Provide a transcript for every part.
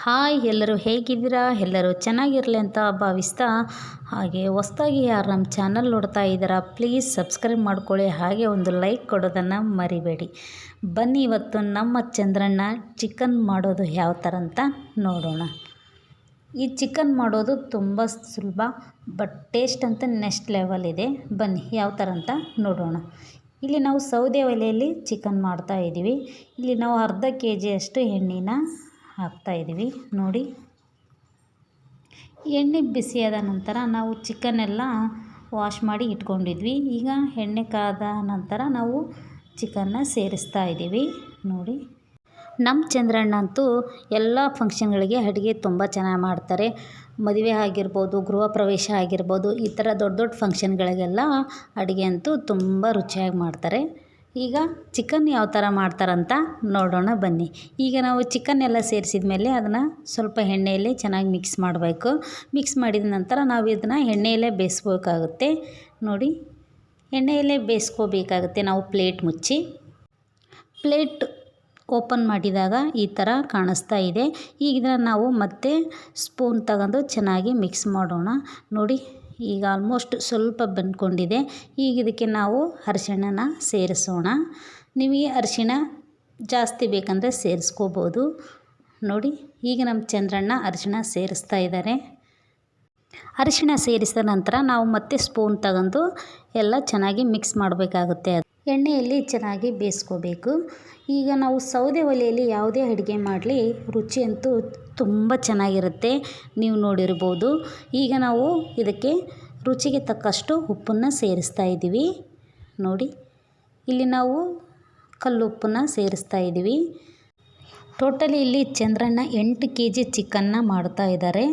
Hi, ಎಲ್ಲರೂ ಹೇಗಿದ್ದೀರಾ? ಎಲ್ಲರೂ ಚೆನ್ನಾಗಿರಲಿ ಅಂತ ಭಾವಿಸ್ತಾ, ಹಾಗೆ ಹೊಸ್ದಾಗಿ ಯಾರು ನಮ್ಮ ಚಾನಲ್ ನೋಡ್ತಾ ಇದ್ದೀರಾ ಪ್ಲೀಸ್ ಸಬ್ಸ್ಕ್ರೈಬ್ ಮಾಡ್ಕೊಳ್ಳಿ, ಹಾಗೆ ಒಂದು ಲೈಕ್ ಕೊಡೋದನ್ನು ಮರಿಬೇಡಿ. ಬನ್ನಿ ಇವತ್ತು ನಮ್ಮ ಚಂದ್ರಣ್ಣ ಚಿಕನ್ ಮಾಡೋದು ಯಾವ ಥರ ಅಂತ ನೋಡೋಣ. ಈ ಚಿಕನ್ ಮಾಡೋದು ತುಂಬ ಸುಲಭ, ಬಟ್ ಟೇಸ್ಟ್ ಅಂತ ನೆಕ್ಸ್ಟ್ ಲೆವೆಲ್ ಇದೆ. ಬನ್ನಿ ಯಾವ ಥರ ಅಂತ ನೋಡೋಣ. ಇಲ್ಲಿ ನಾವು ಸೌದೆ ಒಲೆಯಲ್ಲಿ ಚಿಕನ್ ಮಾಡ್ತಾ ಇದ್ದೀವಿ. ಇಲ್ಲಿ ನಾವು ಅರ್ಧ kg ಅಷ್ಟು ಎಣ್ಣೆನ ಹಾಕ್ತಾಯಿದ್ದೀವಿ. ನೋಡಿ, ಎಣ್ಣೆ ಬಿಸಿಯಾದ ನಂತರ ನಾವು ಚಿಕನ್ನೆಲ್ಲ ವಾಶ್ ಮಾಡಿ ಇಟ್ಕೊಂಡಿದ್ವಿ. ಈಗ ಎಣ್ಣೆ ಕಾದ ನಂತರ ನಾವು ಚಿಕನ್ನ ಸೇರಿಸ್ತಾ ಇದ್ದೀವಿ. ನೋಡಿ, ನಮ್ಮ ಚಂದ್ರಣ್ಣ ಅಂತೂ ಎಲ್ಲ ಫಂಕ್ಷನ್ಗಳಿಗೆ ಅಡುಗೆ ತುಂಬ ಚೆನ್ನಾಗಿ ಮಾಡ್ತಾರೆ. ಮದುವೆ ಆಗಿರ್ಬೋದು, ಗೃಹ ಪ್ರವೇಶ ಆಗಿರ್ಬೋದು, ಈ ಥರ ದೊಡ್ಡ ದೊಡ್ಡ ಫಂಕ್ಷನ್ಗಳಿಗೆಲ್ಲ ಅಡುಗೆ ಅಂತೂ ತುಂಬ ರುಚಿಯಾಗಿ ಮಾಡ್ತಾರೆ. ಈಗ ಚಿಕನ್ ಯಾವ ಥರ ಮಾಡ್ತಾರಂತ ನೋಡೋಣ ಬನ್ನಿ. ಈಗ ನಾವು ಚಿಕನ್ ಎಲ್ಲ ಸೇರಿಸಿದ ಮೇಲೆ ಅದನ್ನು ಸ್ವಲ್ಪ ಎಣ್ಣೆಯಲ್ಲಿ ಚೆನ್ನಾಗಿ ಮಿಕ್ಸ್ ಮಾಡಬೇಕು. ಮಿಕ್ಸ್ ಮಾಡಿದ ನಂತರ ನಾವು ಇದನ್ನು ಎಣ್ಣೆಯಲ್ಲೇ ಬೇಯಿಸ್ಬೇಕಾಗುತ್ತೆ. ನೋಡಿ, ಎಣ್ಣೆಯಲ್ಲೇ ಬೇಯಿಸ್ಕೋಬೇಕಾಗುತ್ತೆ. ನಾವು ಪ್ಲೇಟ್ ಮುಚ್ಚಿ ಪ್ಲೇಟ್ ಓಪನ್ ಮಾಡಿದಾಗ ಈ ಥರ ಕಾಣಿಸ್ತಾ ಇದೆ. ಈಗ ಇದನ್ನು ನಾವು ಮತ್ತೆ ಸ್ಪೂನ್ ತಗೊಂಡು ಚೆನ್ನಾಗಿ ಮಿಕ್ಸ್ ಮಾಡೋಣ. ನೋಡಿ, ಈಗ ಆಲ್ಮೋಸ್ಟ್ ಸ್ವಲ್ಪ ಬೆಂದ್ಕೊಂಡಿದೆ. ಈಗ ಇದಕ್ಕೆ ನಾವು ಅರಿಶಿಣನ ಸೇರಿಸೋಣ. ನಿಮಗೆ ಅರಿಶಿಣ ಜಾಸ್ತಿ ಬೇಕಂದರೆ ಸೇರಿಸ್ಕೋಬೋದು. ನೋಡಿ, ಈಗ ನಮ್ಮ ಚಂದ್ರಣ್ಣ ಅರಿಶಿಣ ಸೇರಿಸ್ತಾ ಇದ್ದಾರೆ. ಅರಿಶಿಣ ಸೇರಿಸಿದ ನಂತರ ನಾವು ಮತ್ತೆ ಸ್ಪೂನ್ ತಗೊಂಡು ಎಲ್ಲ ಚೆನ್ನಾಗಿ ಮಿಕ್ಸ್ ಮಾಡಬೇಕಾಗುತ್ತೆ. ಎಣ್ಣೆಯಲ್ಲಿ ಚೆನ್ನಾಗಿ ಬೇಯಿಸ್ಕೋಬೇಕು. ಈಗ ನಾವು ಸೌದೆ ಒಲೆಯಲ್ಲಿ ಯಾವುದೇ ಅಡುಗೆ ಮಾಡಲಿ ರುಚಿ ಅಂತೂ ತುಂಬ ಚೆನ್ನಾಗಿರುತ್ತೆ, ನೀವು ನೋಡಿರ್ಬೋದು. ಈಗ ನಾವು ಇದಕ್ಕೆ ರುಚಿಗೆ ತಕ್ಕಷ್ಟು ಉಪ್ಪನ್ನು ಸೇರಿಸ್ತಾ ಇದ್ದೀವಿ. ನೋಡಿ, ಇಲ್ಲಿ ನಾವು ಕಲ್ಲುಪ್ಪನ್ನು ಸೇರಿಸ್ತಾ ಇದ್ದೀವಿ. ಟೋಟಲಿ ಇಲ್ಲಿ ಚಂದ್ರಣ್ಣ 8 kg ಚಿಕನ್ನ ಮಾಡ್ತಾ ಇದ್ದಾರೆ.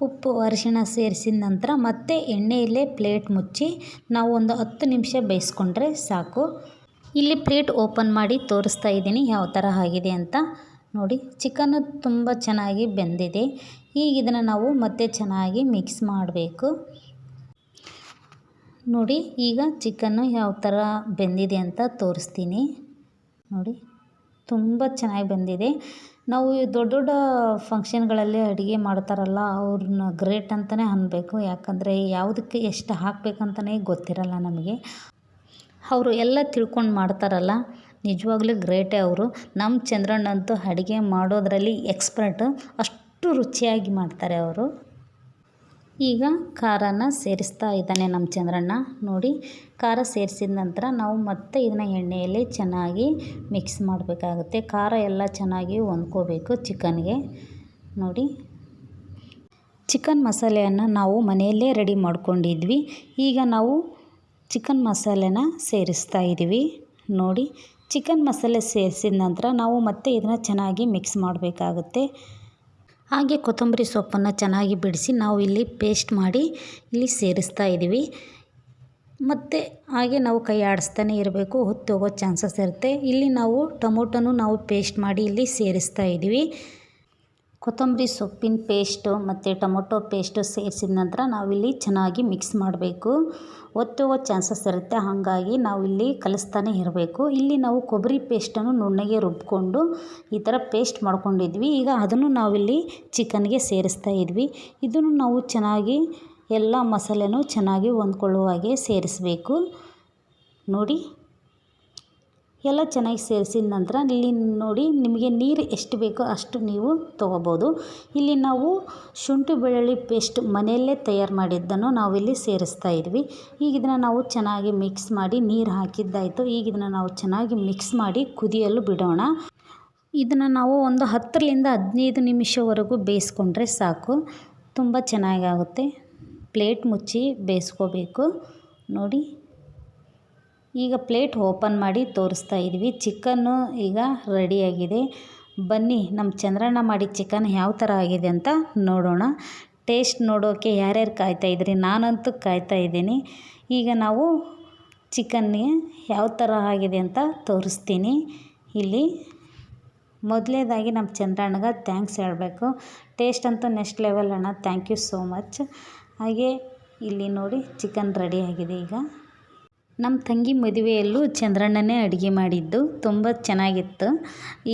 ಉಪ್ಪು ಅರಿಶಿಣ ಸೇರಿಸಿದ ನಂತರ ಮತ್ತೆ ಎಣ್ಣೆಯಲ್ಲೇ ಪ್ಲೇಟ್ ಮುಚ್ಚಿ ನಾವು ಒಂದು 10 ನಿಮಿಷ ಬೇಯಿಸ್ಕೊಂಡ್ರೆ ಸಾಕು. ಇಲ್ಲಿ ಪ್ಲೇಟ್ ಓಪನ್ ಮಾಡಿ ತೋರಿಸ್ತಾ ಇದ್ದೀನಿ ಯಾವ ಥರ ಆಗಿದೆ ಅಂತ. ನೋಡಿ, ಚಿಕನ್ನು ತುಂಬ ಚೆನ್ನಾಗಿ ಬೆಂದಿದೆ. ಈಗ ಇದನ್ನು ನಾವು ಮತ್ತೆ ಚೆನ್ನಾಗಿ ಮಿಕ್ಸ್ ಮಾಡಬೇಕು. ನೋಡಿ, ಈಗ ಚಿಕನ್ನು ಯಾವ ಥರ ಬೆಂದಿದೆ ಅಂತ ತೋರಿಸ್ತೀನಿ. ನೋಡಿ, ತುಂಬ ಚೆನ್ನಾಗಿ ಬೆಂದಿದೆ. ನಾವು ದೊಡ್ಡ ದೊಡ್ಡ ಫಂಕ್ಷನ್ಗಳಲ್ಲಿ ಅಡುಗೆ ಮಾಡ್ತಾರಲ್ಲ, ಅವ್ರನ್ನ ಗ್ರೇಟ್ ಅಂತಲೇ ಅನ್ನಬೇಕು. ಯಾಕಂದರೆ ಯಾವುದಕ್ಕೆ ಎಷ್ಟು ಹಾಕಬೇಕಂತಲೇ ಗೊತ್ತಿರಲ್ಲ ನಮಗೆ. ಅವರು ಎಲ್ಲ ತಿಳ್ಕೊಂಡು ಮಾಡ್ತಾರಲ್ಲ, ನಿಜವಾಗ್ಲೂ ಗ್ರೇಟೇ ಅವರು. ನಮ್ಮ ಚಂದ್ರಣ್ಣಂತೂ ಅಡುಗೆ ಮಾಡೋದರಲ್ಲಿ ಎಕ್ಸ್ಪರ್ಟು, ಅಷ್ಟು ರುಚಿಯಾಗಿ ಮಾಡ್ತಾರೆ ಅವರು. ಈಗ ಖಾರನ ಸೇರಿಸ್ತಾ ಇದ್ದಾನೆ ನಮ್ಮ ಚಂದ್ರಣ್ಣ. ನೋಡಿ, ಖಾರ ಸೇರಿಸಿದ ನಂತರ ನಾವು ಮತ್ತೆ ಇದನ್ನು ಎಣ್ಣೆಯಲ್ಲಿ ಚೆನ್ನಾಗಿ ಮಿಕ್ಸ್ ಮಾಡಬೇಕಾಗುತ್ತೆ. ಖಾರ ಎಲ್ಲ ಚೆನ್ನಾಗಿ ಹೊಂದ್ಕೋಬೇಕು ಚಿಕನ್ಗೆ. ನೋಡಿ, ಚಿಕನ್ ಮಸಾಲೆಯನ್ನು ನಾವು ಮನೆಯಲ್ಲೇ ರೆಡಿ ಮಾಡ್ಕೊಂಡಿದ್ವಿ. ಈಗ ನಾವು ಚಿಕನ್ ಮಸಾಲೆನ ಸೇರಿಸ್ತಾ ಇದ್ದೀವಿ. ನೋಡಿ, ಚಿಕನ್ ಮಸಾಲೆ ಸೇರಿಸಿದ ನಂತರ ನಾವು ಮತ್ತೆ ಇದನ್ನು ಚೆನ್ನಾಗಿ ಮಿಕ್ಸ್ ಮಾಡಬೇಕಾಗುತ್ತೆ. ಹಾಗೆ ಕೊತ್ತಂಬರಿ ಸೊಪ್ಪನ್ನು ಚೆನ್ನಾಗಿ ಬಿಡಿಸಿ ನಾವು ಇಲ್ಲಿ ಪೇಸ್ಟ್ ಮಾಡಿ ಇಲ್ಲಿ ಸೇರಿಸ್ತಾ ಇದ್ದೀವಿ. ಮತ್ತು ಹಾಗೆ ನಾವು ಕೈ ಆಡಿಸ್ತಾನೆ ಇರಬೇಕು, ಹೊತ್ತು ಹೋಗೋ ಚಾನ್ಸಸ್ ಇರುತ್ತೆ. ಇಲ್ಲಿ ನಾವು ಟೊಮೊಟೊನೂ ನಾವು ಪೇಸ್ಟ್ ಮಾಡಿ ಇಲ್ಲಿ ಸೇರಿಸ್ತಾ ಇದ್ದೀವಿ. ಕೊತ್ತಂಬರಿ ಸೊಪ್ಪಿನ ಪೇಸ್ಟು ಮತ್ತು ಟೊಮೊಟೊ ಪೇಸ್ಟು ಸೇರಿಸಿದ ನಂತರ ನಾವಿಲ್ಲಿ ಚೆನ್ನಾಗಿ ಮಿಕ್ಸ್ ಮಾಡಬೇಕು. ಒತ್ತೋಗೋ ಚಾನ್ಸಸ್ ಇರುತ್ತೆ, ಹಾಗಾಗಿ ನಾವು ಇಲ್ಲಿ ಕಲಿಸ್ತಾನೆ ಇರಬೇಕು. ಇಲ್ಲಿ ನಾವು ಕೊಬ್ಬರಿ ಪೇಸ್ಟನ್ನು ನುಣ್ಣಗೆ ರುಬ್ಕೊಂಡು ಈ ಥರ ಪೇಸ್ಟ್ ಮಾಡ್ಕೊಂಡಿದ್ವಿ. ಈಗ ಅದನ್ನು ನಾವಿಲ್ಲಿ ಚಿಕನ್ಗೆ ಸೇರಿಸ್ತಾ ಇದ್ವಿ. ಇದನ್ನು ನಾವು ಚೆನ್ನಾಗಿ ಎಲ್ಲ ಮಸಾಲೆನೂ ಚೆನ್ನಾಗಿ ಹೊಂದ್ಕೊಳ್ಳುವ ಹಾಗೆ ಸೇರಿಸಬೇಕು. ನೋಡಿ, ಎಲ್ಲ ಚೆನ್ನಾಗಿ ಸೇರಿಸಿದ ನಂತರ ಇಲ್ಲಿ ನೋಡಿ, ನಿಮಗೆ ನೀರು ಎಷ್ಟು ಬೇಕೋ ಅಷ್ಟು ನೀವು ತೊಗೋಬೋದು. ಇಲ್ಲಿ ನಾವು ಶುಂಠಿ ಬೆಳ್ಳುಳ್ಳಿ ಪೇಸ್ಟ್ ಮನೆಯಲ್ಲೇ ತಯಾರು ಮಾಡಿದ್ದನ್ನು ನಾವಿಲ್ಲಿ ಸೇರಿಸ್ತಾ ಇದ್ವಿ. ಈಗ ಇದನ್ನು ನಾವು ಚೆನ್ನಾಗಿ ಮಿಕ್ಸ್ ಮಾಡಿ ನೀರು ಹಾಕಿದ್ದಾಯಿತು. ಈಗ ಇದನ್ನು ನಾವು ಚೆನ್ನಾಗಿ ಮಿಕ್ಸ್ ಮಾಡಿ ಕುದಿಯಲು ಬಿಡೋಣ. ಇದನ್ನು ನಾವು ಒಂದು 10ರಿಂದ 15 ನಿಮಿಷವರೆಗೂ ಬೇಯಿಸ್ಕೊಂಡ್ರೆ ಸಾಕು, ತುಂಬ ಚೆನ್ನಾಗಾಗುತ್ತೆ. ಪ್ಲೇಟ್ ಮುಚ್ಚಿ ಬೇಯಿಸ್ಕೋಬೇಕು. ನೋಡಿ, ಈಗ ಪ್ಲೇಟ್ ಓಪನ್ ಮಾಡಿ ತೋರಿಸ್ತಾ ಇದ್ವಿ. ಚಿಕನ್ನು ಈಗ ರೆಡಿಯಾಗಿದೆ. ಬನ್ನಿ ನಮ್ಮ ಚಂದ್ರಣ್ಣ ಮಾಡಿ ಚಿಕನ್ ಯಾವ ಥರ ಆಗಿದೆ ಅಂತ ನೋಡೋಣ. ಟೇಸ್ಟ್ ನೋಡೋಕ್ಕೆ ಯಾರ್ಯಾರು ಕಾಯ್ತಾಯಿದ್ರಿ, ನಾನಂತೂ ಕಾಯ್ತಾ ಇದ್ದೀನಿ. ಈಗ ನಾವು ಚಿಕನ್ಗೆ ಯಾವ ಥರ ಆಗಿದೆ ಅಂತ ತೋರಿಸ್ತೀನಿ. ಇಲ್ಲಿ ಮೊದಲನೇದಾಗಿ ನಮ್ಮ ಚಂದ್ರಣ್ಣಗೆ ಥ್ಯಾಂಕ್ಸ್ ಹೇಳಬೇಕು. ಟೇಸ್ಟ್ ಅಂತೂ ನೆಕ್ಸ್ಟ್ ಲೆವೆಲ್ ಅಣ್ಣ, ಥ್ಯಾಂಕ್ ಯು ಸೋ ಮಚ್. ಹಾಗೆ ಇಲ್ಲಿ ನೋಡಿ, ಚಿಕನ್ ರೆಡಿಯಾಗಿದೆ. ಈಗ ನಮ್ಮ ತಂಗಿ ಮದುವೆಯಲ್ಲೂ ಚಂದ್ರಣ್ಣನೇ ಅಡುಗೆ ಮಾಡಿದ್ದು, ತುಂಬ ಚೆನ್ನಾಗಿತ್ತು.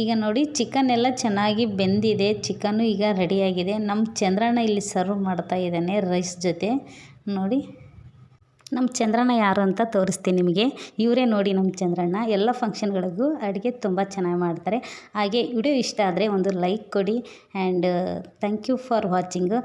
ಈಗ ನೋಡಿ ಚಿಕನ್ ಎಲ್ಲ ಚೆನ್ನಾಗಿ ಬೆಂದಿದೆ, ಚಿಕನ್ನು ಈಗ ರೆಡಿಯಾಗಿದೆ. ನಮ್ಮ ಚಂದ್ರಣ್ಣ ಇಲ್ಲಿ ಸರ್ವ್ ಮಾಡ್ತಾ ಇದ್ದಾನೆ ರೈಸ್ ಜೊತೆ. ನೋಡಿ ನಮ್ಮ ಚಂದ್ರಣ್ಣ ಯಾರು ಅಂತ ತೋರಿಸ್ತೀನಿ ನಿಮಗೆ. ಇವರೇ ನೋಡಿ ನಮ್ಮ ಚಂದ್ರಣ್ಣ. ಎಲ್ಲ ಫಂಕ್ಷನ್ಗಳಿಗೂ ಅಡುಗೆ ತುಂಬ ಚೆನ್ನಾಗಿ ಮಾಡ್ತಾರೆ. ಹಾಗೆ ವಿಡಿಯೋ ಇಷ್ಟ ಆದರೆ ಒಂದು ಲೈಕ್ ಕೊಡಿ and thank you for watching.